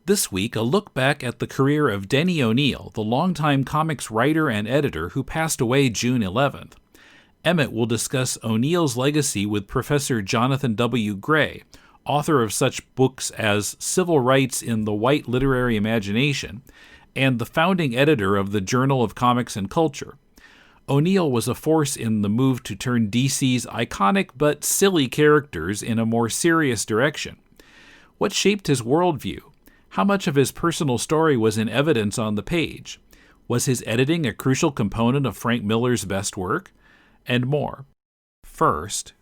This week, a look back at the career of Denny O'Neil, the longtime comics writer and editor who passed away June 11th. Emmet will discuss O'Neil's legacy with Professor Jonathan W. Gray, author of such books as Civil Rights in the White Literary Imagination, and the founding editor of the Journal of Comics and Culture. O'Neil was a force in the move to turn DC's iconic but silly characters in a more serious direction. What shaped his worldview? How much of his personal story was in evidence on the page? Was his editing a crucial component of Frank Miller's best work? And more. First,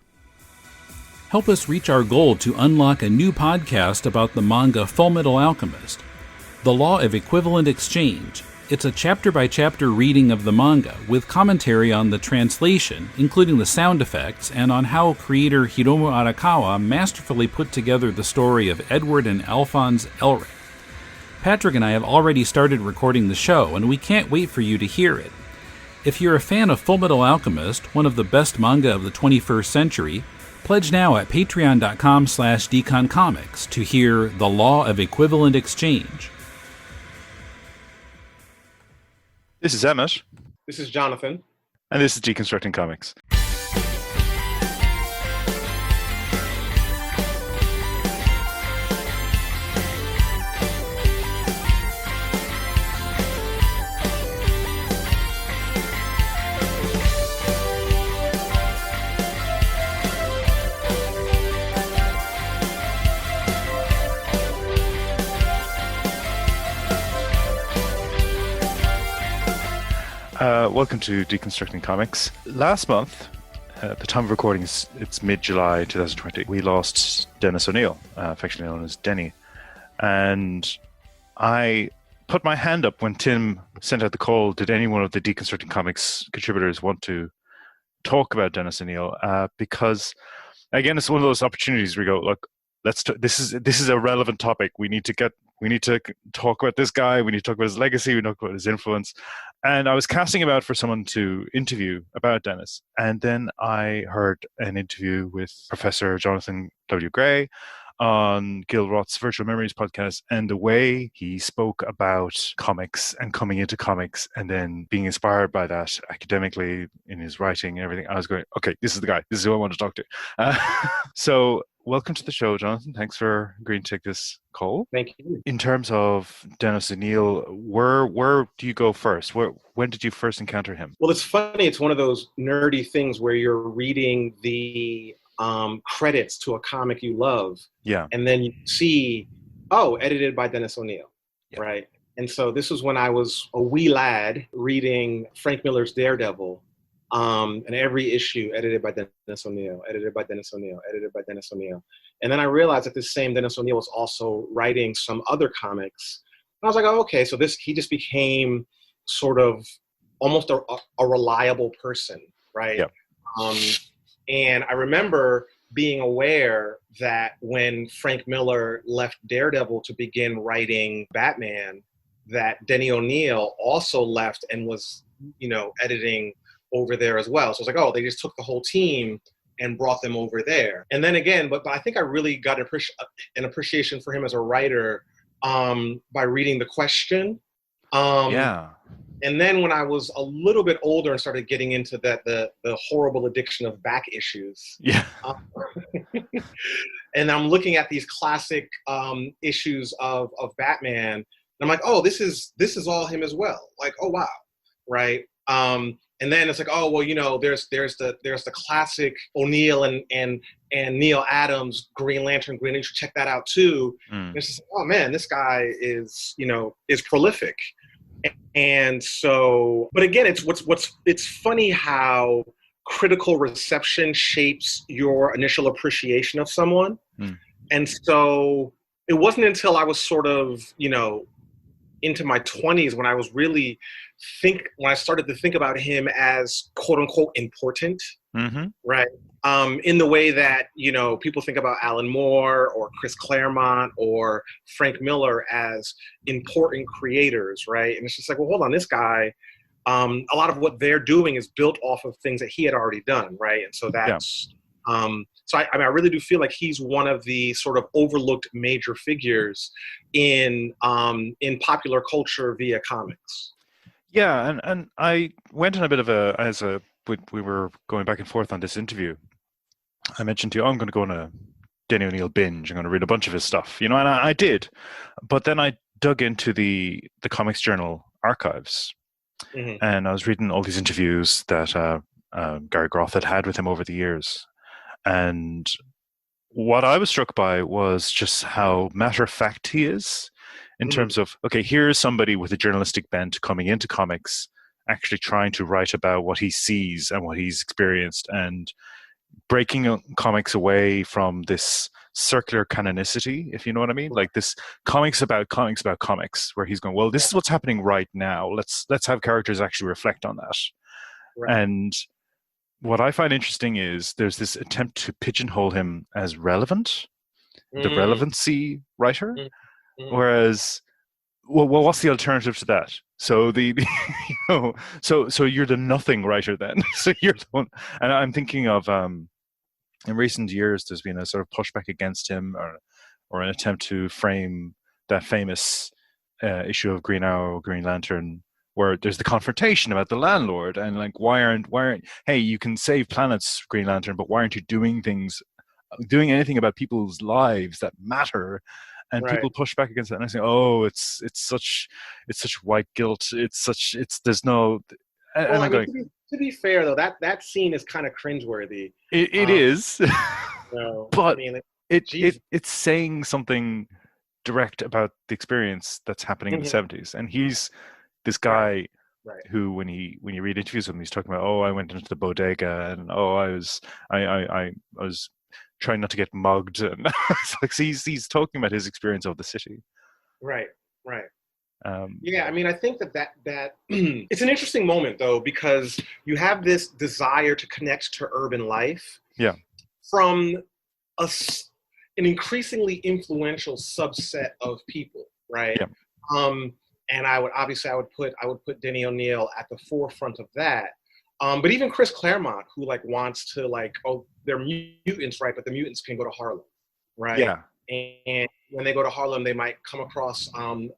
help us reach our goal to unlock a new podcast about the manga Fullmetal Alchemist, The Law of Equivalent Exchange. It's a chapter-by-chapter reading of the manga with commentary on the translation, including the sound effects, and on how creator Hiromu Arakawa masterfully put together the story of Edward and Alphonse Elric. Patrick and I have already started recording the show, and we can't wait for you to hear it. If you're a fan of Fullmetal Alchemist, one of the best manga of the 21st century, pledge now at patreon.com/deconcomics to hear The Law of Equivalent Exchange. This is Emmet. This is Jonathan. And this is Deconstructing Comics. Welcome to Deconstructing Comics. Last month, at the time of recording, it's mid-July 2020, we lost Dennis O'Neil, affectionately known as Denny. And I put my hand up when Tim sent out the call, did any one of the Deconstructing Comics contributors want to talk about Dennis O'Neil? Because, again, it's one of those opportunities where we go, look, this is a relevant topic. We need to talk about this guy. We need to talk about his legacy. We need to talk about his influence. And I was casting about for someone to interview about Dennis. And then I heard an interview with Professor Jonathan W. Gray on Gil Roth's Virtual Memories podcast, and the way he spoke about comics and coming into comics and then being inspired by that academically in his writing and everything, I was going, okay, this is the guy. This is who I want to talk to. So welcome to the show, Jonathan. Thanks for agreeing to take this call. Thank you. In terms of Dennis O'Neil, where do you go first? When did you first encounter him? Well, it's funny. It's one of those nerdy things where you're reading the credits to a comic you love. Yeah. And then you see, edited by Dennis O'Neil, right? And so this was when I was a wee lad reading Frank Miller's Daredevil, and every issue edited by Dennis O'Neil, edited by Dennis O'Neil, edited by Dennis O'Neil. And then I realized that this same Dennis O'Neil was also writing some other comics. And I was like, oh, okay, so he just became sort of almost a reliable person, right? Yep. And I remember being aware that when Frank Miller left Daredevil to begin writing Batman, that Denny O'Neil also left and was, editing over there as well. So I was like, oh, they just took the whole team and brought them over there. And then again, but I think I really got an appreciation for him as a writer by reading The Question. And then when I was a little bit older and started getting into the horrible addiction of back issues. Yeah. And I'm looking at these classic issues of Batman. And I'm like, oh, this is all him as well. Like, oh, wow. Right. And then it's like, oh, well, there's the classic O'Neil and Neil Adams Green Lantern. You should check that out too. And it's just, oh man, this guy is prolific. And so, but again, it's funny how critical reception shapes your initial appreciation of someone. And so it wasn't until I was sort of, into my 20s when I was really when I started to think about him as quote unquote important, right? In the way that, people think about Alan Moore or Chris Claremont or Frank Miller as important creators, right? And it's just like, well, hold on, this guy, a lot of what they're doing is built off of things that he had already done, right? And so that's So I mean, I really do feel like he's one of the sort of overlooked major figures in popular culture via comics. Yeah, and I went on a bit of we were going back and forth on this interview. I mentioned to you, I'm going to go on a Denny O'Neil binge. I'm going to read a bunch of his stuff, and I did. But then I dug into the Comics Journal archives, Mm-hmm. and I was reading all these interviews that Gary Groth had with him over the years. And what I was struck by was just how matter of fact he is in terms of, okay, here's somebody with a journalistic bent coming into comics, actually trying to write about what he sees and what he's experienced, and breaking comics away from this circular canonicity, if you know what I mean, like this comics about comics, where he's going, well, this is what's happening right now. Let's have characters actually reflect on that. Right. And what I find interesting is there's this attempt to pigeonhole him as relevant, the relevancy writer, whereas, well, what's the alternative to that? So so you're the nothing writer then. So you're the one, and I'm thinking of in recent years, there's been a sort of pushback against him, or an attempt to frame that famous issue of Green Arrow, Green Lantern, where there's the confrontation about the landlord, and like, why aren't hey, you can save planets, Green Lantern, but why aren't you doing anything about people's lives that matter? And people push back against that, and I say, oh, it's such white guilt. There's no. And well, I'm going, to be fair though, that scene is kind of cringeworthy. It is, but I mean, it's saying something direct about the experience that's happening in the 70s, and he's this guy who, when you read interviews with him, he's talking about, oh, I went into the bodega, and oh, I was trying not to get mugged, and it's like, he's talking about his experience of the city. Right. Yeah, I mean, I think that it's an interesting moment though, because you have this desire to connect to urban life, from an increasingly influential subset of people, right? And I would put Denny O'Neil at the forefront of that. But even Chris Claremont, who like wants to like, oh, they're mutants, right? But the mutants can go to Harlem, right? Yeah. And when they go to Harlem, they might come across, a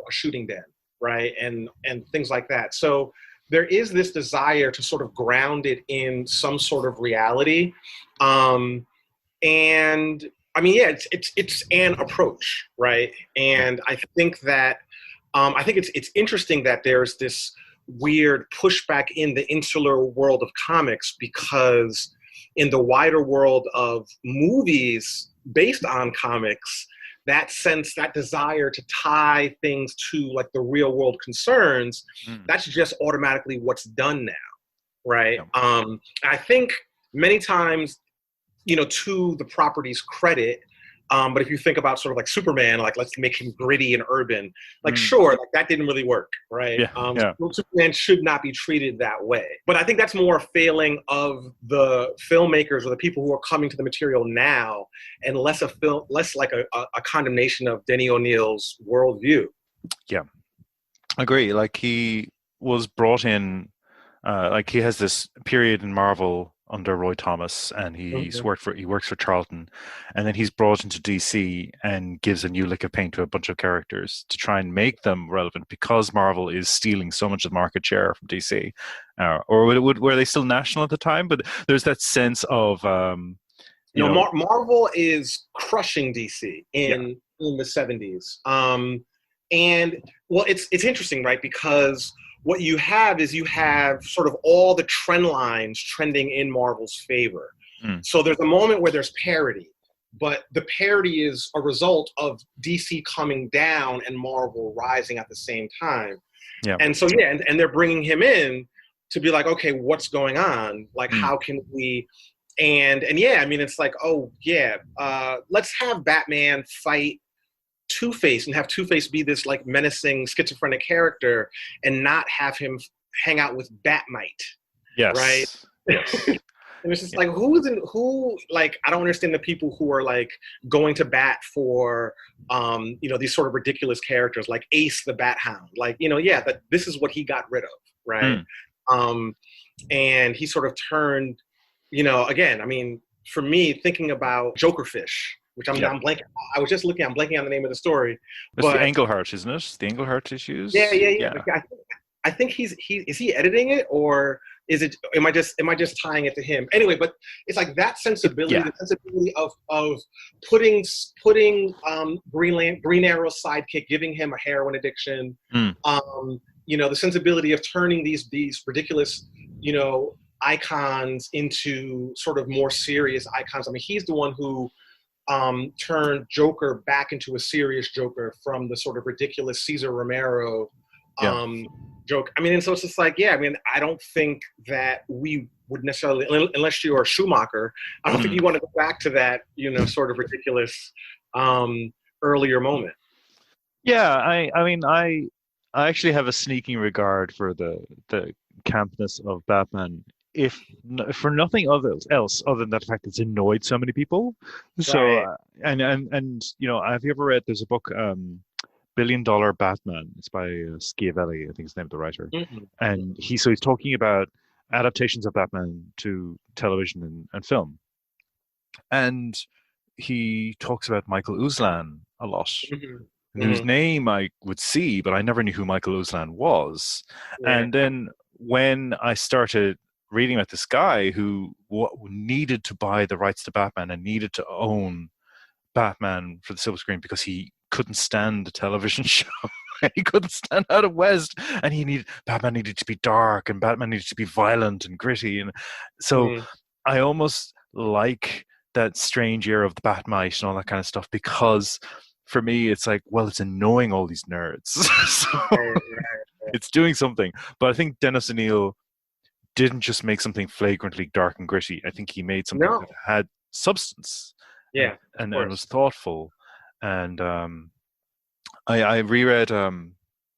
shooting den, right? And things like that. So there is this desire to sort of ground it in some sort of reality. And I mean, yeah, it's an approach, right? And I think that, I think it's interesting that there's this weird pushback in the insular world of comics, because in the wider world of movies based on comics, that sense, that desire to tie things to like the real world concerns, that's just automatically what's done now, right? I think many times, to the property's credit, but if you think about sort of like Superman, like let's make him gritty and urban, like sure, like that didn't really work, right? Superman should not be treated that way. But I think that's more a failing of the filmmakers or the people who are coming to the material now, and less like a condemnation of Denny O'Neil's worldview. Yeah, I agree. Like, he was brought in, like he has this period in Marvel under Roy Thomas, and he works for Charlton, and then he's brought into DC and gives a new lick of paint to a bunch of characters to try and make them relevant, because Marvel is stealing so much of the market share from DC, or were they still national at the time? But there's that sense of Marvel is crushing DC in the 70s, and well, it's interesting, right? Because what you have is sort of all the trend lines trending in Marvel's favor. So there's a moment where there's parity, but the parity is a result of DC coming down and Marvel rising at the same time. And so, and they're bringing him in to be like, okay, what's going on? Like, how can we, and I mean, it's like, let's have Batman fight Two-Face and have Two-Face be this like menacing schizophrenic character, and not have him hang out with Batmite. Right? Yes. And it's just like, I don't understand the people who are like going to bat for, these sort of ridiculous characters like Ace the Bat Hound. Like, that this is what he got rid of, right? And he sort of turned again, I mean, for me, thinking about Jokerfish, which I'm blanking. I was just looking. I'm blanking on the name of the story. It's the But Englehart, isn't it? The Englehart issues. yeah. But I think is he editing it, or is it? Am I just tying it to him? Anyway, but it's like that sensibility, the sensibility of putting Green Arrow's sidekick, giving him a heroin addiction. The sensibility of turning these ridiculous, icons into sort of more serious icons. I mean, he's the one who turned Joker back into a serious Joker from the sort of ridiculous Cesar Romero joke. I mean, and so it's just like, I don't think that we would necessarily, unless you're a Schumacher, I don't think you want to go back to that, sort of ridiculous earlier moment. Yeah, I mean, I actually have a sneaking regard for the campness of Batman, if for nothing else other than the fact it's annoyed so many people. So and have you ever read? There's a book, $1 Billion Batman. It's by Schiavelli, I think is the name of the writer. And he's talking about adaptations of Batman to television and film, and he talks about Michael Uslan a lot. Whose name I would see, but I never knew who Michael Uslan was. And then when I started reading about this guy who needed to buy the rights to Batman and needed to own Batman for the silver screen because he couldn't stand the television show. He couldn't stand Adam West, and Batman needed to be dark, and Batman needed to be violent and gritty. And so I almost like that strange era of the Batmite and all that kind of stuff, because for me, it's like, well, it's annoying all these nerds. So it's doing something. But I think Dennis O'Neil didn't just make something flagrantly dark and gritty. I think he made something that had substance. And was thoughtful. And I reread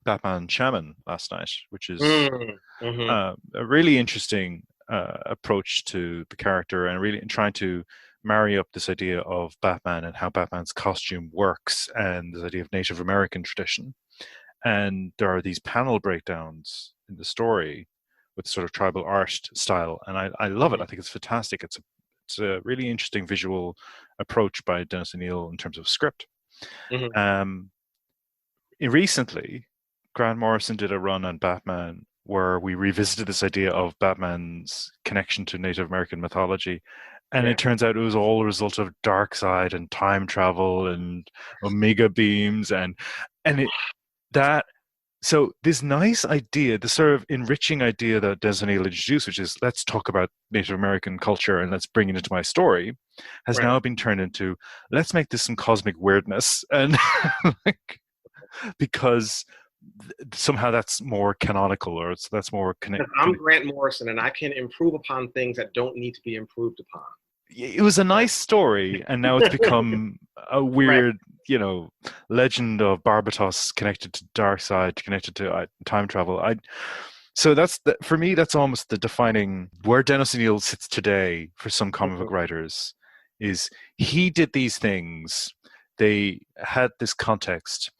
Batman Shaman last night, which is a really interesting approach to the character, and really trying to marry up this idea of Batman and how Batman's costume works, and this idea of Native American tradition. And there are these panel breakdowns in the story with sort of tribal art style, and I love it. I think it's fantastic. It's a really interesting visual approach by Dennis O'Neil in terms of script. Recently, Grant Morrison did a run on Batman where we revisited this idea of Batman's connection to Native American mythology. And it turns out it was all a result of Darkseid and time travel and Omega beams so this nice idea, this sort of enriching idea that Dennis O'Neil introduced, which is, let's talk about Native American culture and let's bring it into my story, has now been turned into, let's make this some cosmic weirdness. And because somehow that's more canonical, or that's more connected. I'm Grant Morrison, and I can improve upon things that don't need to be improved upon. It was a nice story, and now it's become a weird, legend of Barbatos connected to Darkseid, connected to time travel. So for me, that's almost the defining where Dennis O'Neil sits today for some comic book writers. Is he did these things, they had this context.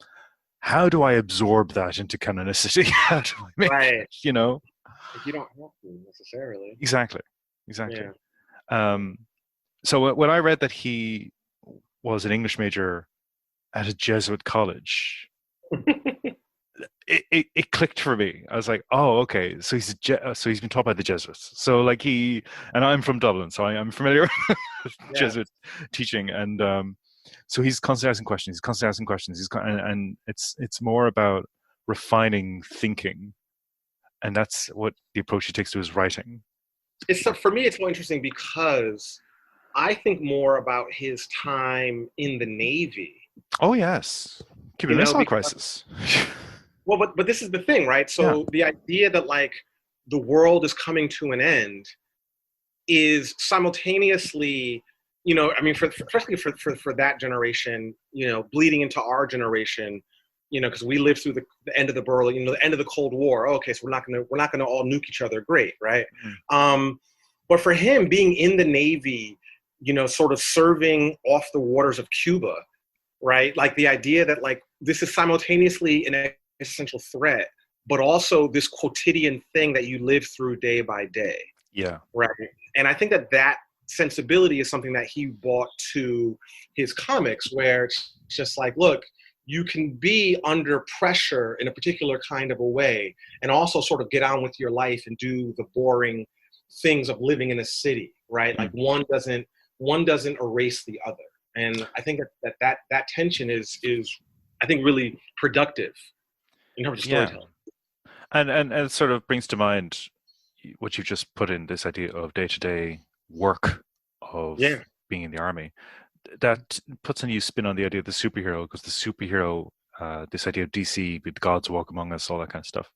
How do I absorb that into canonicity? How do I make it, If you don't have to necessarily. Exactly. Yeah. So when I read that he was an English major at a Jesuit college, it clicked for me. I was like, oh, okay. So he's been taught by the Jesuits. So and I'm from Dublin, so I'm familiar with Jesuit teaching. And so he's constantly asking questions. And it's more about refining thinking, and that's what the approach he takes to his writing. For me, it's more interesting because I think more about his time in the Navy. Oh yes, Cuban Missile Crisis. Well, but this is the thing, right? So the idea that the world is coming to an end is simultaneously, especially for that generation, bleeding into our generation, because we lived through the end of the end of the Cold War. Okay, so we're not gonna all nuke each other. Great, right? But for him, being in the Navy, sort of serving off the waters of Cuba, right? Like the idea that this is simultaneously an existential threat, but also this quotidian thing that you live through day by day. Yeah. right? And I think that that sensibility is something that he brought to his comics, where it's just like, look, you can be under pressure in a particular kind of a way and also sort of get on with your life and do the boring things of living in a city, right? Like Mm. one doesn't erase the other. And I think that tension is I think really productive in terms of Yeah. storytelling. And it sort of brings to mind what you just put in, this idea of day-to-day work of Yeah. being in the army. That puts a new spin on the idea of the superhero, because the superhero, this idea of DC, with gods walk among us, all that kind of stuff.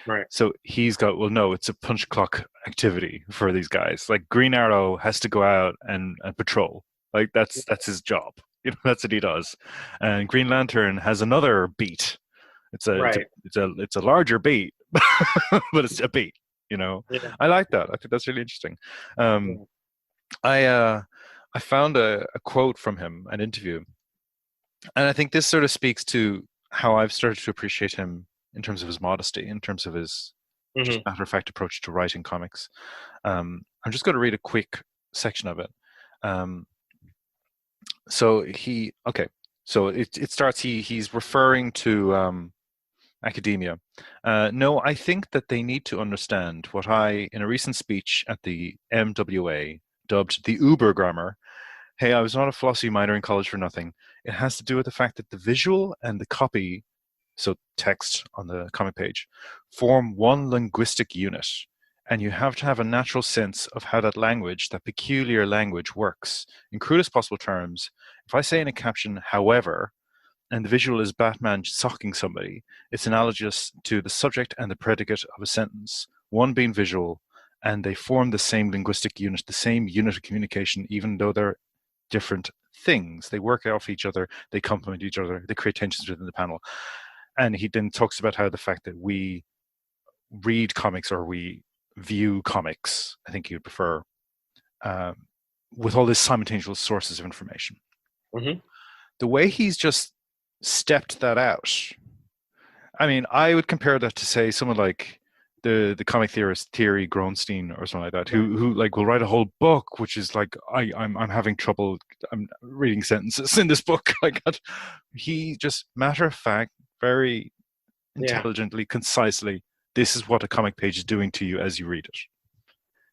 Right. So he's got, well, no, it's a punch clock activity for these guys. Like Green Arrow has to go out and patrol. Like that's his job. You know, that's what he does. And Green Lantern has another beat. Right. It's a larger beat, but it's a beat. You know, Yeah. I like that. I think that's really interesting. Yeah. Um, I found a quote from him, an interview, and I think this sort of speaks to how I've started to appreciate him in terms of his modesty, in terms of his just Hmm. matter of fact approach to writing comics. I'm just going to read a quick section of it. Um, so it starts. He's referring to academia. No, I think that they need to understand what I, in a recent speech at the MWA, dubbed the Uber grammar. Hey, I was not a philosophy minor in college for nothing. It has to do with the fact that the visual and the copy, so text on the comic page, form one linguistic unit. And you have to have a natural sense of how that language, that peculiar language, works. In crudest possible terms, if I say in a caption, however, and the visual is Batman socking somebody, it's analogous to the subject and the predicate of a sentence, one being visual, and they form the same linguistic unit, the same unit of communication, even though they're different things. They work off each other, they complement each other, they create tensions within the panel. And he then talks about how the fact that we read comics, or we view comics, I think you'd prefer, um, with all these simultaneous sources of information. Hmm. The way he's just stepped that out, I mean, I would compare that to, say, someone like the comic theorist Thierry Gronstein or something like that, Right. who like will write a whole book, which is like, I'm having trouble, I'm reading sentences in this book. Like that. He just, matter of fact, very Yeah. intelligently, concisely, this is what a comic page is doing to you as you read it.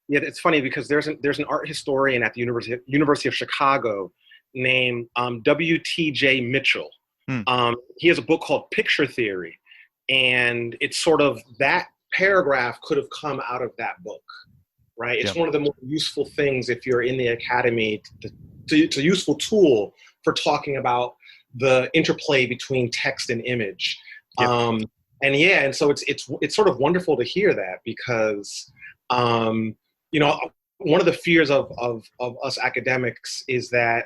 Yeah, it's funny because there's an art historian at the University of Chicago named W.T.J. Mitchell. Hmm. He has a book called Picture Theory, and it's sort of that paragraph could have come out of that book, right? Yeah. It's one of the more useful things if you're in the academy. It's a useful tool for talking about the interplay between text and image. Yep. And so it's sort of wonderful to hear that, because one of the fears of us academics is that,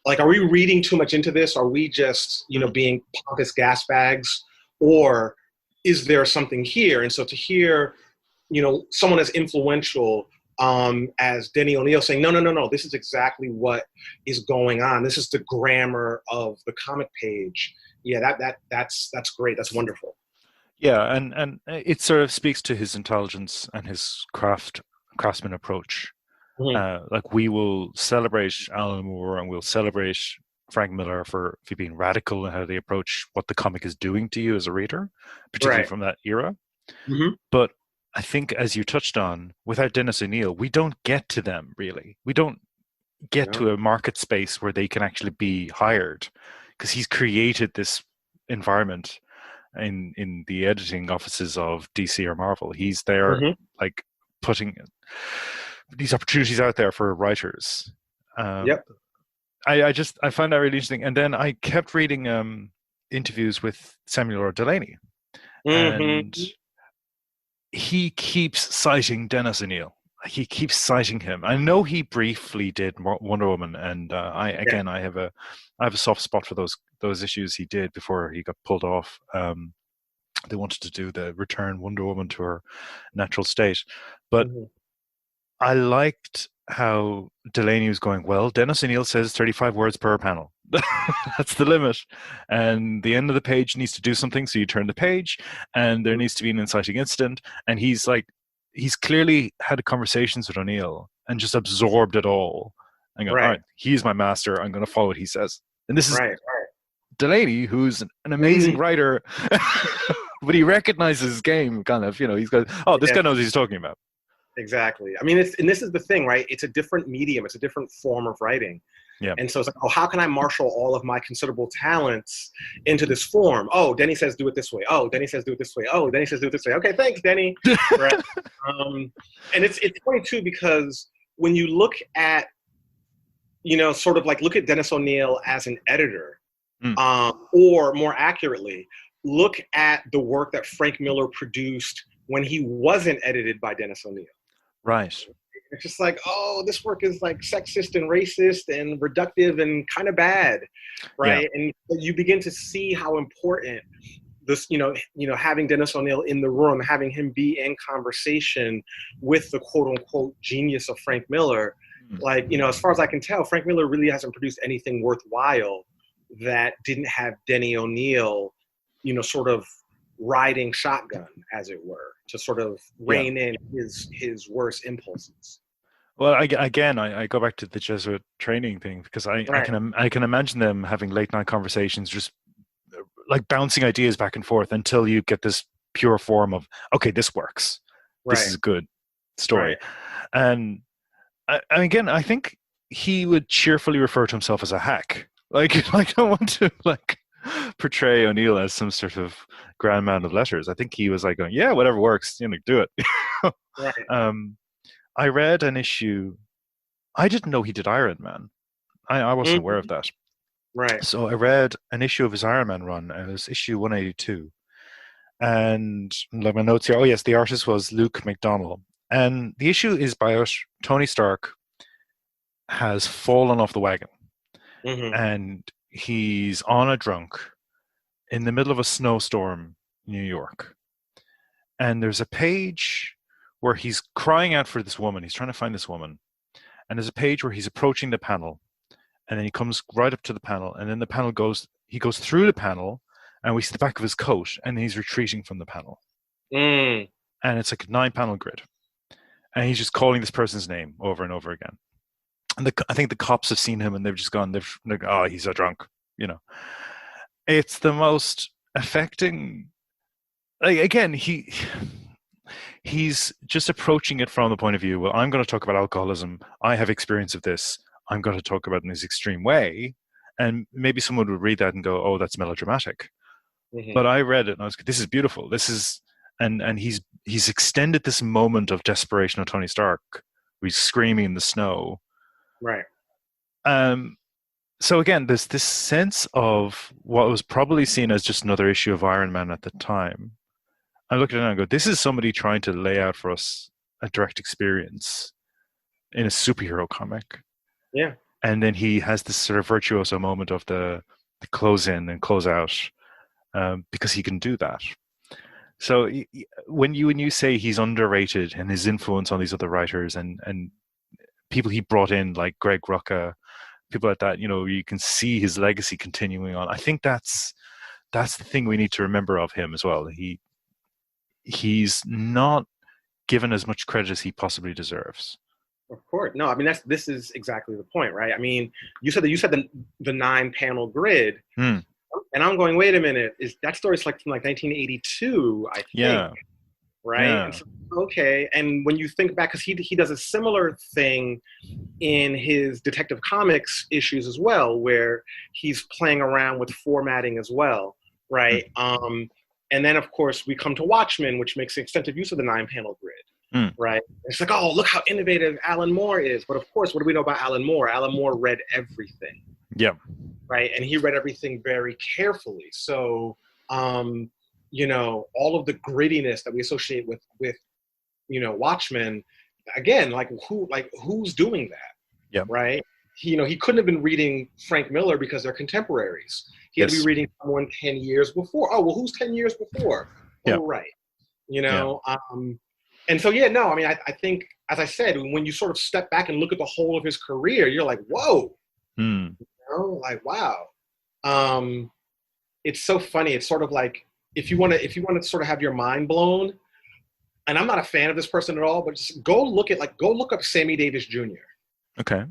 like, are we reading too much into this? Are we just, being pompous gas bags, or is there something here? And so to hear, someone as influential as Denny O'Neil saying, no, this is exactly what is going on. This is the grammar of the comic page. Yeah, that's great. That's wonderful. Yeah, and it sort of speaks to his intelligence and his craftsman approach. Mm-hmm. Like, we will celebrate Alan Moore and we'll celebrate Frank Miller for being radical in how they approach what the comic is doing to you as a reader, particularly Right. from that era. Mm-hmm. But I think, as you touched on, without Dennis O'Neil, we don't get to them, really. We don't get No. to a market space where they can actually be hired, because he's created this environment in the editing offices of DC or Marvel. He's there, Mm-hmm. like, putting these opportunities out there for writers. Yep. I find that really interesting. And then I kept reading interviews with Samuel R. Delaney, and Mm-hmm. he keeps citing Dennis O'Neil. He keeps citing him. I know he briefly did Wonder Woman, and I have a soft spot for those issues he did before he got pulled off. They wanted to do the return Wonder Woman to her natural state, but Mm-hmm. I liked how Delaney was going, well, Dennis O'Neil says 35 words per panel. That's the limit. And the end of the page needs to do something, so you turn the page, and there needs to be an inciting incident. And he's like, he's clearly had conversations with O'Neil and just absorbed it all and gone, all right, he's my master. I'm going to follow what he says. And this is Delaney, who's an amazing writer, but he recognizes his game, kind of. He's got, this guy knows what he's talking about. Exactly. I mean, and this is the thing, right? It's a different medium. It's a different form of writing. Yeah. And so it's like, how can I marshal all of my considerable talents into this form? Oh, Denny says do it this way. Oh, Denny says do it this way. Oh, Denny says do it this way. Okay, thanks, Denny. Right. And it's funny too, because when you look at, sort of like look at Dennis O'Neil as an editor, or more accurately, look at the work that Frank Miller produced when he wasn't edited by Dennis O'Neil. Right. It's just like, oh, this work is like sexist and racist and reductive and kind of bad, right? Yeah. And you begin to see how important this, having Dennis O'Neil in the room, having him be in conversation with the quote unquote genius of Frank Miller. Like, as far as I can tell, Frank Miller really hasn't produced anything worthwhile that didn't have Denny O'Neil, sort of riding shotgun, as it were, to sort of rein in his worst impulses. Well, I go back to the Jesuit training thing, because I can imagine them having late night conversations, just like bouncing ideas back and forth until you get this pure form of, okay, this works. This is a good story. And again, I think he would cheerfully refer to himself as a hack. Like, I don't want to portray O'Neil as some sort of grand man of letters. I think he was like going, yeah, whatever works, do it. I read an issue. I didn't know he did Iron Man. I wasn't aware of that. Right. So I read an issue of his Iron Man run. It was issue 182. And like my notes here, the artist was Luke McDonnell. And the issue is about Tony Stark has fallen off the wagon. And he's on a drunk in the middle of a snowstorm in New York. And there's a page where he's crying out for this woman. He's trying to find this woman. And there's a page where he's approaching the panel. And then he comes right up to the panel. And then he goes through the panel, and we see the back of his coat, and he's retreating from the panel. And it's like a 9-panel grid. And he's just calling this person's name over and over again. And I think the cops have seen him, and they've just gone, they're like, oh, he's a drunk, It's the most affecting. Like, again, he's just approaching it from the point of view, well, I'm going to talk about alcoholism. I have experience of this. I'm going to talk about it in this extreme way. And maybe someone would read that and go, oh, that's melodramatic. But I read it and I was like, this is beautiful. This is, and he's extended this moment of desperation of Tony Stark, where he's screaming in the snow. Right. So again, there's this sense of what was probably seen as just another issue of Iron Man at the time. I look at it and I go, this is somebody trying to lay out for us a direct experience in a superhero comic. Yeah. And then he has this sort of virtuoso moment of the close in and close out, because he can do that. So when you say he's underrated and his influence on these other writers and people he brought in like Greg Rucka, people like that, you can see his legacy continuing on. I think that's the thing we need to remember of him as well. He's not given as much credit as he possibly deserves. Of course. No, I mean, this is exactly the point, right? I mean, you said the 9-panel grid, and I'm going, wait a minute, is that story's like from like 1982, I think. Yeah. Right. Yeah. And so, okay. And when you think back, because he does a similar thing in his Detective Comics issues as well, where he's playing around with formatting as well, right? And then of course we come to Watchmen, which makes extensive use of the 9-panel grid, right? It's like, oh, look how innovative Alan Moore is. But of course, what do we know about Alan Moore? Alan Moore read everything. Yeah. Right. And he read everything very carefully. So, all of the grittiness that we associate with Watchmen, again, who's doing that? Yeah. Right. He couldn't have been reading Frank Miller because they're contemporaries. He had to be reading someone 10 years before. Oh, well, who's 10 years before? Yeah. Oh, right. And so, I think, as I said, when you sort of step back and look at the whole of his career, you're like, whoa, wow. It's so funny. It's sort of like, if you want to sort of have your mind blown, and I'm not a fan of this person at all, but just go look up Sammy Davis Jr. Okay.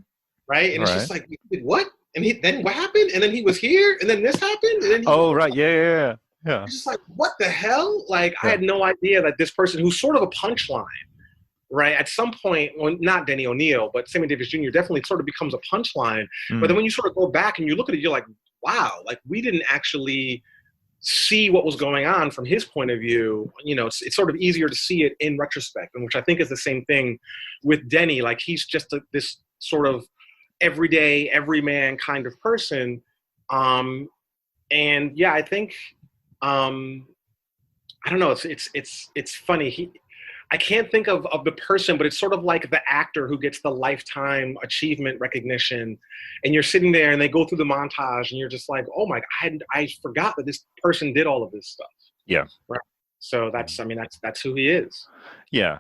Right? And All it's right. just like, what? And then what happened? And then he was here, and then this happened, and then Right. Yeah. It's just like, what the hell? Like, Yeah. I had no idea that this person, who's sort of a punchline, right? At some point, well, not Denny O'Neil, but Sammy Davis Jr. definitely sort of becomes a punchline. But then when you sort of go back and you look at it, you're like, wow, like we didn't actually see what was going on from his point of view. You know, it's sort of easier to see it in retrospect, and which I think is the same thing with Denny. Like, he's just this sort of everyday, everyman kind of person. And yeah, I think, I don't know. It's funny. I can't think of the person, but it's sort of like the actor who gets the lifetime achievement recognition, and you're sitting there and they go through the montage and you're just like, oh my God, I forgot that this person did all of this stuff. Yeah. Right. So that's who he is. Yeah.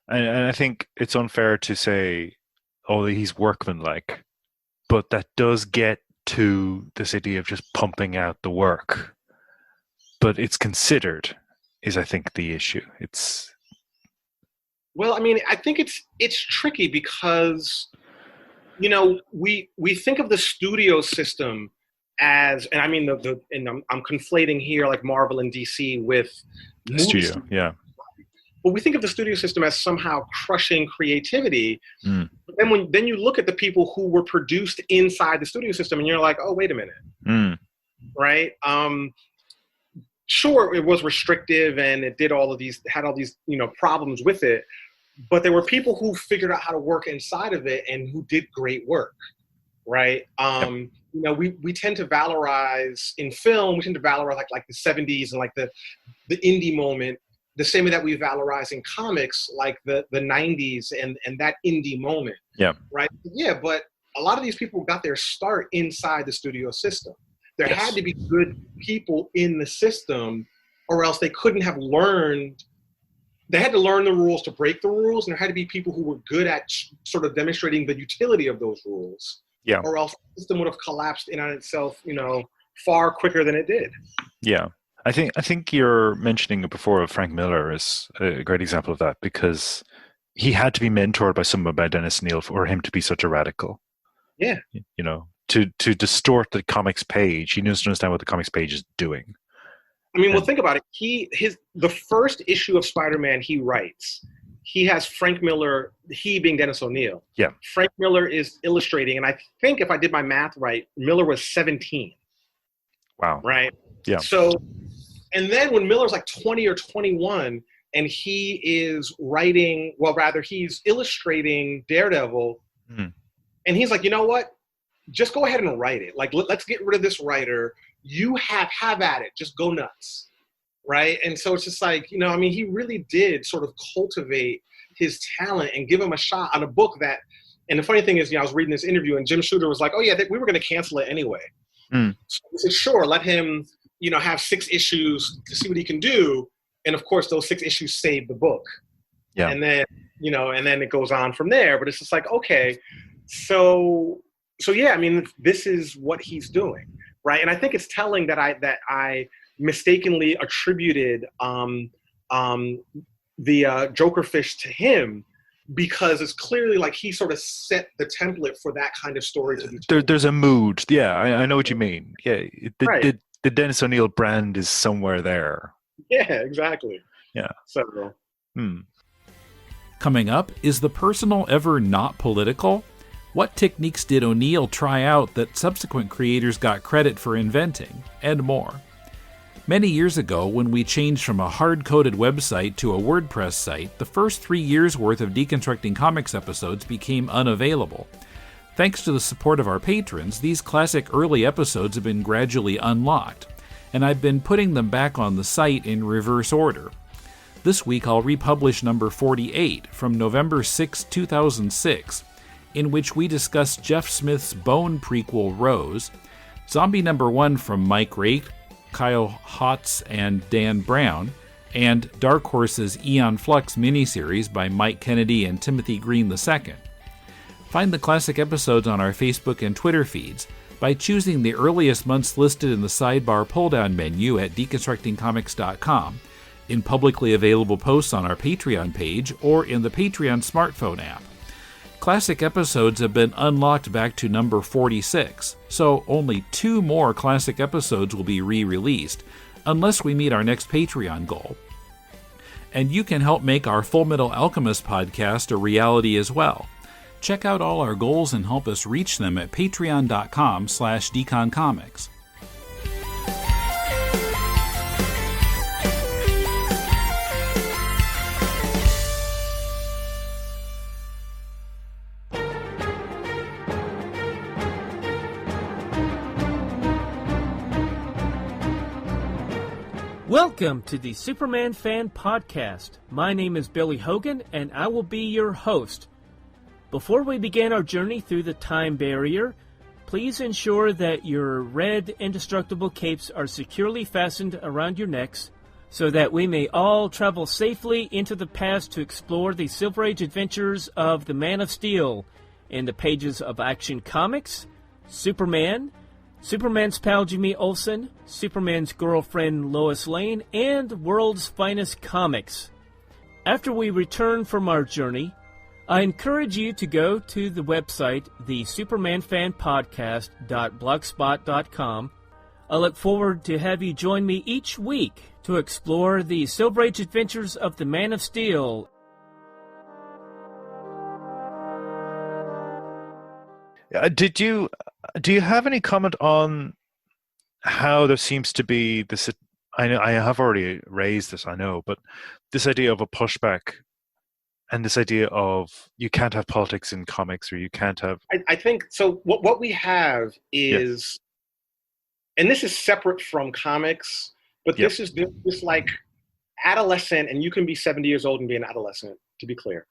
And I think it's unfair to say, oh, he's workmanlike, but that does get to this idea of just pumping out the work. But it's considered is, I think, the issue. Well, I mean, I think it's tricky because, you know, we think of the studio system as, and I mean I'm conflating here like Marvel and DC with the studio, yeah. But we think of the studio system as somehow crushing creativity. But then you look at the people who were produced inside the studio system, and you're like, oh, wait a minute, right? Sure, it was restrictive and it had all these, you know, problems with it, but there were people who figured out how to work inside of it and who did great work, right? You know, we tend to valorize in film, we tend to valorize like the 70s and like the indie moment, the same way that we valorize in comics, like the 90s and that indie moment. Yeah. Right? Yeah, but a lot of these people got their start inside the studio system. There had to be good people in the system, or else they couldn't have learned. They had to learn the rules to break the rules, and there had to be people who were good at sort of demonstrating the utility of those rules. Yeah. Or else the system would have collapsed in on itself, you know, far quicker than it did. Yeah. I think you're mentioning before of Frank Miller is a great example of that, because he had to be mentored by someone by Dennis O'Neil for him to be such a radical. Yeah. You know, to distort the comics page. He needs to understand what the comics page is doing. I mean, well, think about it. The first issue of Spider-Man he writes, he has Frank Miller, he being Dennis O'Neil. Yeah. Frank Miller is illustrating, and I think if I did my math right, Miller was 17. Wow. Right? Yeah. So, and then when Miller's like 20 or 21, and he is writing, well, rather he's illustrating Daredevil, and he's like, you know what? Just go ahead and write it. Like, let's get rid of this writer. You have at it. Just go nuts. Right? And so it's just like, you know, I mean, he really did sort of cultivate his talent and give him a shot on a book that, and the funny thing is, you know, I was reading this interview and Jim Shooter was like, oh yeah, we were going to cancel it anyway. So I said, sure, let him, you know, have 6 issues to see what he can do. And of course, those 6 issues saved the book. Yeah. And then, you know, and then it goes on from there. But it's just like, okay, so yeah, I mean, this is what he's doing, right? And I think it's telling that I mistakenly attributed the Jokerfish to him, because it's clearly like he sort of set the template for that kind of story to be told. There's a mood. Yeah, I know what you mean. Yeah, the Dennis O'Neil brand is somewhere there. Yeah, exactly. Yeah. So. Coming up, is the personal ever not political? What techniques did O'Neil try out that subsequent creators got credit for inventing? And more. Many years ago, when we changed from a hard-coded website to a WordPress site, the first 3 years' worth of Deconstructing Comics episodes became unavailable. Thanks to the support of our patrons, these classic early episodes have been gradually unlocked, and I've been putting them back on the site in reverse order. This week I'll republish number 48 from November 6, 2006, in which we discuss Jeff Smith's Bone prequel Rose, Zombie number 1 from Mike Rake, Kyle Hotz, and Dan Brown, and Dark Horse's Eon Flux miniseries by Mike Kennedy and Timothy Green II. Find the classic episodes on our Facebook and Twitter feeds by choosing the earliest months listed in the sidebar pull-down menu at deconstructingcomics.com in publicly available posts on our Patreon page or in the Patreon smartphone app. Classic episodes have been unlocked back to number 46, so only 2 more classic episodes will be re-released, unless we meet our next Patreon goal. And you can help make our Full Metal Alchemist podcast a reality as well. Check out all our goals and help us reach them at patreon.com/deconcomics. Welcome to the Superman Fan Podcast. My name is Billy Hogan, and I will be your host. Before we begin our journey through the time barrier, please ensure that your red indestructible capes are securely fastened around your necks so that we may all travel safely into the past to explore the Silver Age adventures of the Man of Steel in the pages of Action Comics, Superman, Superman's pal Jimmy Olsen, Superman's girlfriend Lois Lane, and World's Finest Comics. After we return from our journey, I encourage you to go to the website, thesupermanfanpodcast.blogspot.com. I look forward to have you join me each week to explore the Silver Age adventures of the Man of Steel. Do you have any comment on how there seems to be this? I know I have already raised this, I know, but this idea of a pushback and this idea of you can't have politics in comics, or you can't have. I think so. What we have is, and this is separate from comics, but this is this like adolescent, and you can be 70 years old and be an adolescent, to be clear.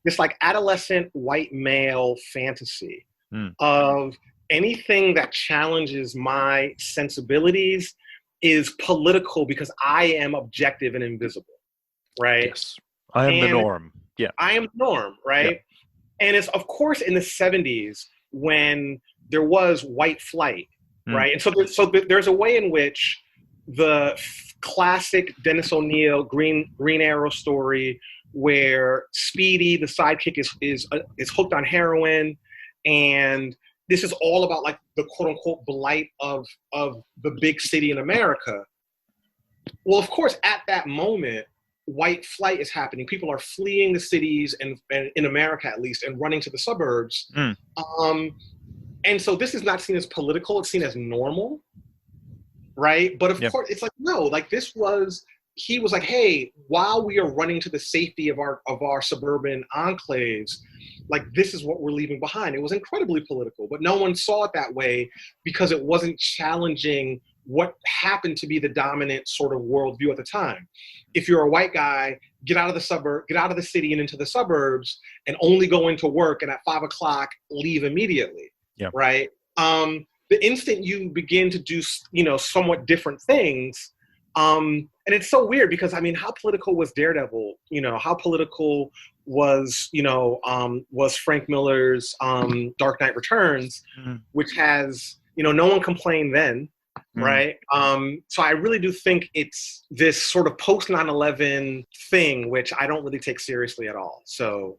This like adolescent white male fantasy of anything that challenges my sensibilities is political because I am objective and invisible, right? Yes. I am the norm. Yeah. I am the norm, right? Yeah. And it's, of course, in the 70s when there was white flight, right? And so there's a way in which the classic Dennis O'Neil Green Arrow story where Speedy, the sidekick, is hooked on heroin, and this is all about like the quote unquote blight of the big city in America. Well, of course, at that moment, white flight is happening. People are fleeing the cities and in America at least, and running to the suburbs. And so this is not seen as political; it's seen as normal, right? But of course, it's like no, like this was. He was like, hey, while we are running to the safety of our suburban enclaves, like this is what we're leaving behind. It was incredibly political, but no one saw it that way because it wasn't challenging what happened to be the dominant sort of worldview at the time. If you're a white guy, get out of the city and into the suburbs and only go into work, and at 5 o'clock, leave immediately, right? The instant you begin to do, somewhat different things, and it's so weird because, I mean, how political was Daredevil? How political was Frank Miller's Dark Knight Returns, which has, no one complained then, right? So I really do think it's this sort of post 9/11 thing, which I don't really take seriously at all. So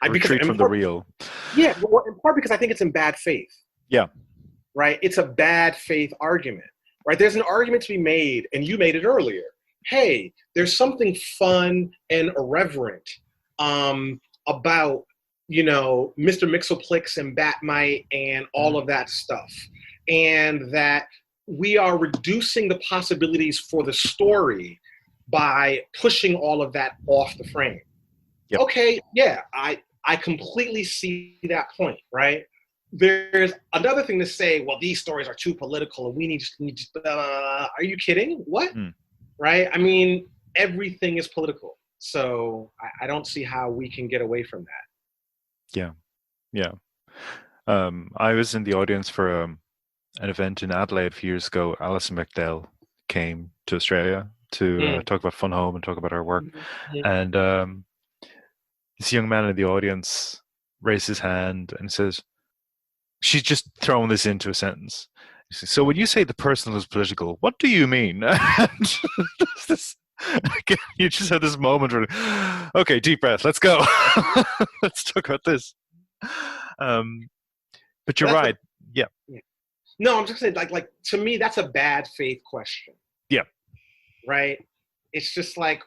retreat from the real. Yeah, well, in part because I think it's in bad faith. Yeah. Right? It's a bad faith argument. Right, there's an argument to be made, and you made it earlier. Hey, there's something fun and irreverent about, Mr. Mixoplex and Batmite and all of that stuff. And that we are reducing the possibilities for the story by pushing all of that off the frame. Yep. Okay, yeah, I completely see that point, right? There's another thing to say, well, these stories are too political and we need are you kidding? What? Right? I mean, everything is political. So I don't see how we can get away from that. Yeah. I was in the audience for an event in Adelaide a few years ago. Alison McDowell came to Australia to talk about Fun Home and talk about her work. And this young man in the audience raised his hand and says, she's just thrown this into a sentence. So when you say the personal is political, what do you mean? This You just had this moment where, okay, deep breath, let's go. Let's talk about this. But you're That's right. Yeah. No, I'm just saying, like to me, that's a bad faith question. Yeah. Right? It's just like,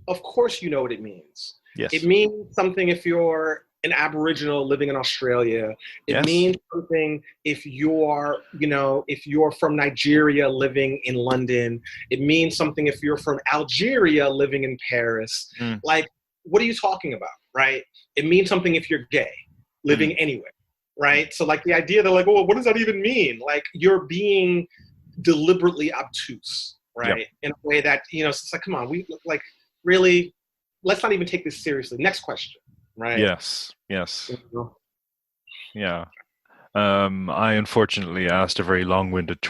of course you know what it means. Yes. It means something if you're an Aboriginal living in Australia. It Yes. means something if you're, if you're from Nigeria living in London. It means something if you're from Algeria living in Paris. Like, what are you talking about, right? It means something if you're gay, living anywhere, right? So like the idea that like, oh, what does that even mean? Like you're being deliberately obtuse, right? In a way that, it's like, come on, we like really, let's not even take this seriously. Next question, right? Yes. Yeah. I unfortunately asked a very long-winded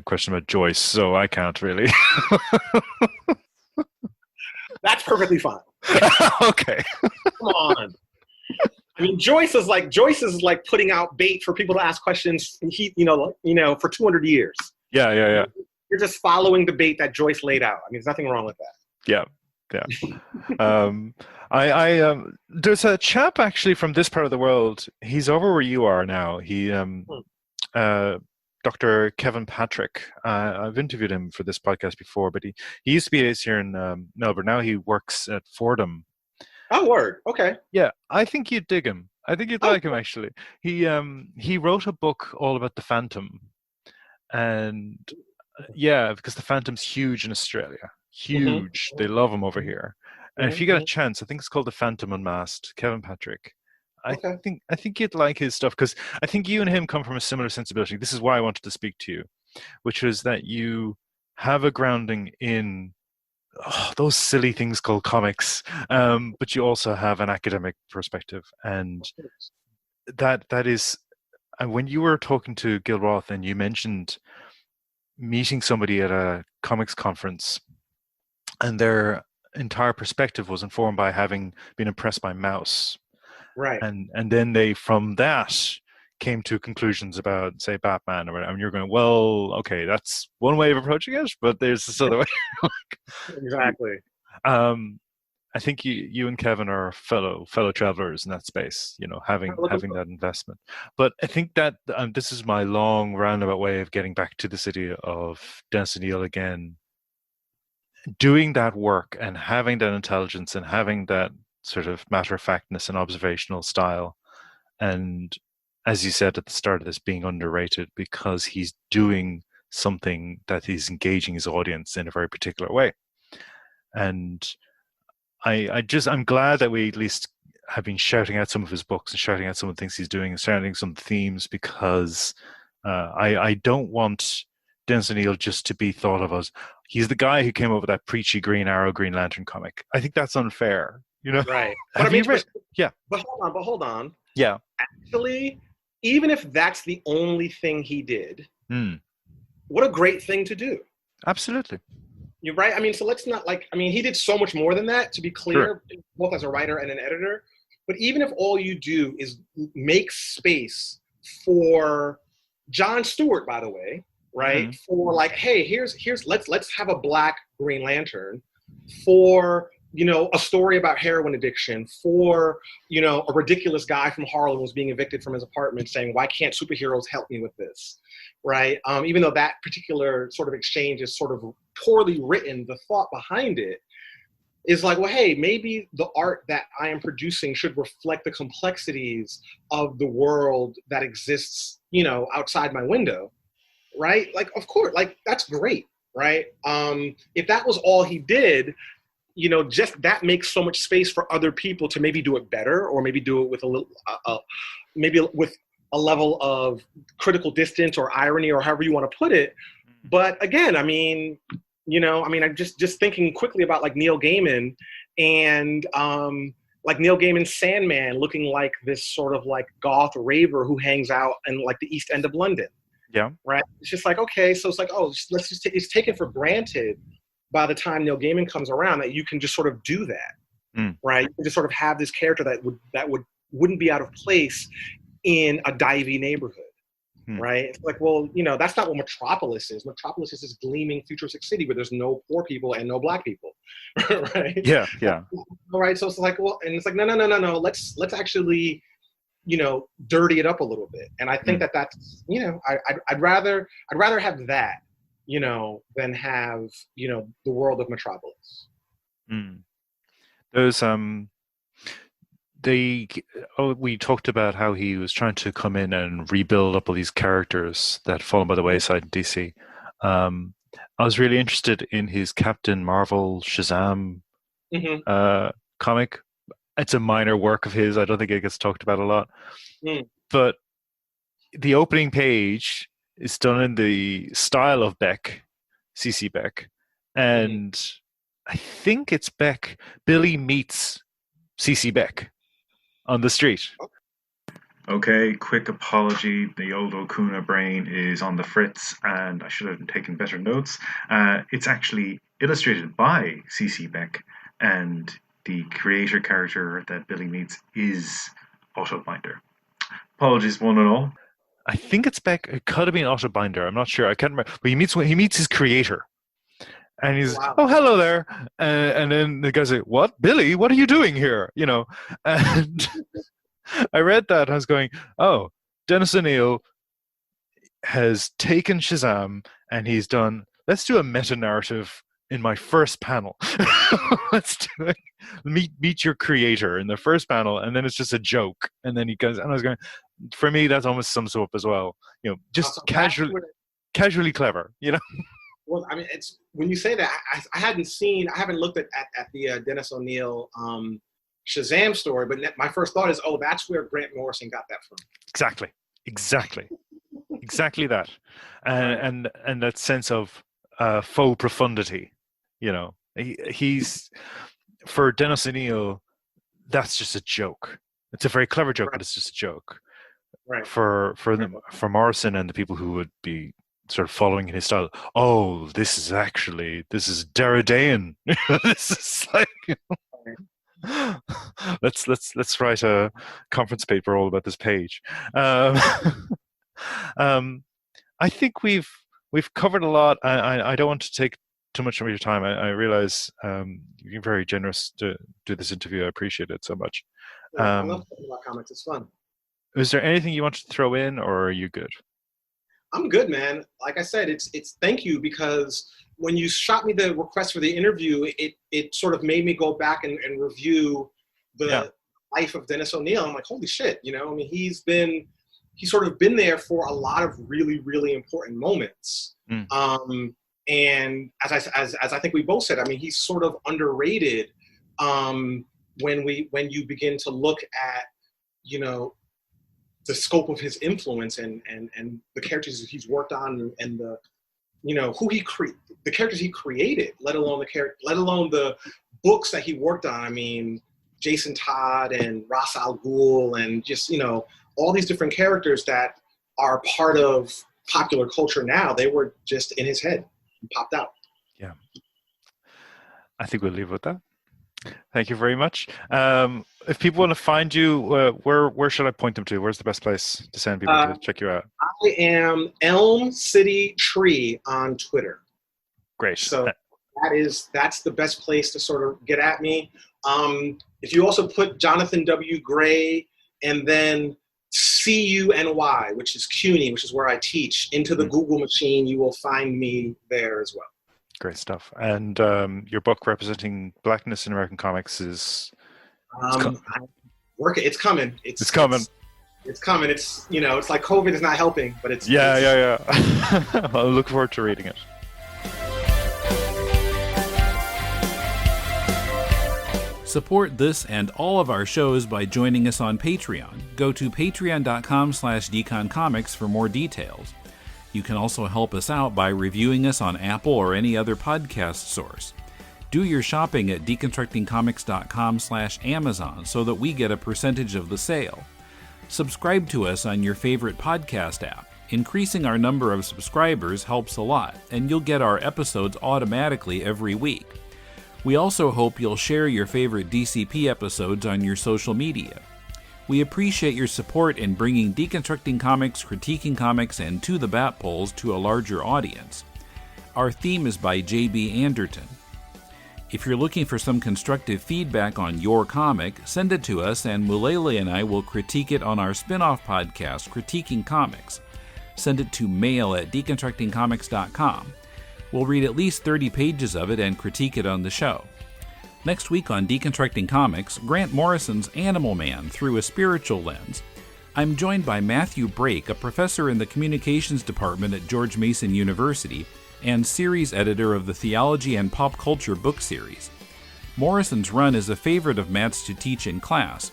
question about Joyce, so I can't really. That's perfectly fine. Okay. Come on. I mean, Joyce is like putting out bait for people to ask questions. For 200 years. Yeah. You're just following the bait that Joyce laid out. I mean, there's nothing wrong with that. Yeah. There's a chap actually from this part of the world. He's over where you are now. He, Dr. Kevin Patrick. I've interviewed him for this podcast before, but he used to be based here in Melbourne. Now he works at Fordham. Oh, word. Okay. Yeah, I think you'd dig him. I think you'd like him actually. He wrote a book all about the Phantom, and because the Phantom's huge in Australia. Huge. They love him over here. And if you get a chance, I think it's called The Phantom Unmasked, Kevin Patrick. I think you'd like his stuff because I think you and him come from a similar sensibility. This is why I wanted to speak to you, which was that you have a grounding in those silly things called comics, but you also have an academic perspective, and that is. And when you were talking to Gil Roth and you mentioned meeting somebody at a comics conference, and their entire perspective was informed by having been impressed by Mouse. Right. And then they, from that, came to conclusions about, say, Batman or whatever. And you're going, well, okay, that's one way of approaching it, but there's this other way. Exactly. I think you and Kevin are fellow travelers in that space, having that investment. But I think that this is my long roundabout way of getting back to the city of Dennis O'Neil again. Doing that work and having that intelligence and having that sort of matter-of-factness and observational style, and as you said at the start of this, being underrated because he's doing something that he's engaging his audience in a very particular way. And I'm glad that we at least have been shouting out some of his books and shouting out some of the things he's doing and shouting some themes, because I don't want Dennis O'Neil just to be thought of as he's the guy who came up with that preachy Green Arrow, Green Lantern comic. I think that's unfair, Right. Have you read? Yeah. But hold on. Yeah. Actually, even if that's the only thing he did, what a great thing to do. Absolutely. You're right. I mean, so let's not he did so much more than that, to be clear, both as a writer and an editor. But even if all you do is make space for John Stewart, by the way, right? For like, hey, here's let's have a black Green Lantern, for a story about heroin addiction, for a ridiculous guy from Harlem was being evicted from his apartment saying, why can't superheroes help me with this, right? Even though that particular sort of exchange is sort of poorly written, the thought behind it is like, well, hey, maybe the art that I am producing should reflect the complexities of the world that exists outside my window. Right? Like, of course, like, that's great, right? If that was all he did, just that makes so much space for other people to maybe do it better, or maybe do it with a little, maybe with a level of critical distance or irony, or however you want to put it. But again, I'm just thinking quickly about like Neil Gaiman and like Neil Gaiman's Sandman looking like this sort of like goth raver who hangs out in like the East End of London. Yeah. Right. It's just like, okay, so it's like, it's taken for granted by the time Neil Gaiman comes around that you can just sort of do that. Right. You can just sort of have this character that wouldn't be out of place in a divey neighborhood. Right. It's like, well, that's not what Metropolis is. Metropolis is this gleaming futuristic city where there's no poor people and no black people. right? Yeah, yeah. All right. So it's like, well, and it's like, no. Let's actually, dirty it up a little bit. And I think that's, I'd rather have that, than have, the world of Metropolis. Those we talked about how he was trying to come in and rebuild up all these characters that had fallen by the wayside in DC. I was really interested in his Captain Marvel Shazam comic. It's a minor work of his. I don't think it gets talked about a lot. But the opening page is done in the style of Beck, CC Beck. And I think it's Beck. Billy meets CC Beck on the street. Okay, quick apology. The old Okuna brain is on the fritz, and I should have taken better notes. It's actually illustrated by CC Beck, and the creator character that Billy meets is Otto Binder. Apologies, one and all. I think it's Beck. It could have been Otto Binder. I'm not sure. I can't remember. But he meets his creator, and he's, oh, hello there. And then the guy's like, what? Billy, what are you doing here? And I read that and I was going, oh, Dennis O'Neil has taken Shazam and he's done, let's do a meta-narrative in my first panel. Let's do it. Meet your creator in the first panel, and then it's just a joke. And then he goes, and I was going, for me, that almost sums up as well. Just casually clever, Well, I mean, it's when you say that, I haven't looked at the Dennis O'Neil Shazam story, but my first thought is, oh, that's where Grant Morrison got that from. Exactly that, and that sense of faux profundity. He's, for Dennis O'Neil, that's just a joke. It's a very clever joke, but it's just a joke. Right. For Morrison and the people who would be sort of following in his style, oh, this is Derridean. This is like, let's write a conference paper all about this page. I think we've covered a lot. I don't want to take too much of your time. I realize you're very generous to do this interview. I appreciate it so much. I love talking about comics. It's fun. Is there anything you want to throw in, or are you good? I'm good, man. Like I said, it's thank you, because when you shot me the request for the interview, it sort of made me go back and review the life of Dennis O'Neil. I'm like, holy shit, I mean, he's sort of been there for a lot of really, really important moments. And as I think we both said, I mean, he's sort of underrated when you begin to look at, the scope of his influence and the characters he's worked on and the, the characters he created, let alone the books that he worked on. I mean, Jason Todd and Ra's al Ghul and just, all these different characters that are part of popular culture now, they were just in his head and popped out. Yeah. I think we'll leave it with that. Thank you very much. If people want to find you, where should I point them to? Where's the best place to send people to check you out? I am Elm City Tree on Twitter. Great. So that's the best place to sort of get at me. If you also put Jonathan W. Gray and then CUNY, which is CUNY, which is where I teach, into the Google machine, you will find me there as well. Great stuff. And your book representing Blackness in American comics is... It's coming. It's coming. It's it's like COVID is not helping, but it's... Yeah. I look forward to reading it. Support this and all of our shows by joining us on Patreon. Go to patreon.com/deconcomics for more details. You can also help us out by reviewing us on Apple or any other podcast source. Do your shopping at deconstructingcomics.com/Amazon so that we get a percentage of the sale. Subscribe to us on your favorite podcast app. Increasing our number of subscribers helps a lot, and you'll get our episodes automatically every week. We also hope you'll share your favorite DCP episodes on your social media. We appreciate your support in bringing Deconstructing Comics, Critiquing Comics, and To the Bat Poles to a larger audience. Our theme is by J.B. Anderton. If you're looking for some constructive feedback on your comic, send it to us and Mulele and I will critique it on our spin-off podcast, Critiquing Comics. Send it to mail@deconstructingcomics.com. We'll read at least 30 pages of it and critique it on the show. Next week on Deconstructing Comics, Grant Morrison's Animal Man through a spiritual lens. I'm joined by Matthew Brake, a professor in the communications department at George Mason University and series editor of the Theology and Pop Culture book series. Morrison's run is a favorite of Matt's to teach in class,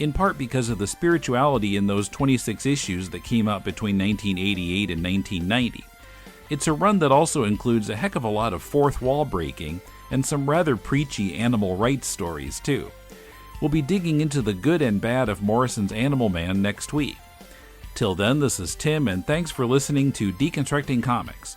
in part because of the spirituality in those 26 issues that came out between 1988 and 1990. It's a run that also includes a heck of a lot of fourth wall breaking and some rather preachy animal rights stories, too. We'll be digging into the good and bad of Morrison's Animal Man next week. Till then, this is Tim, and thanks for listening to Deconstructing Comics.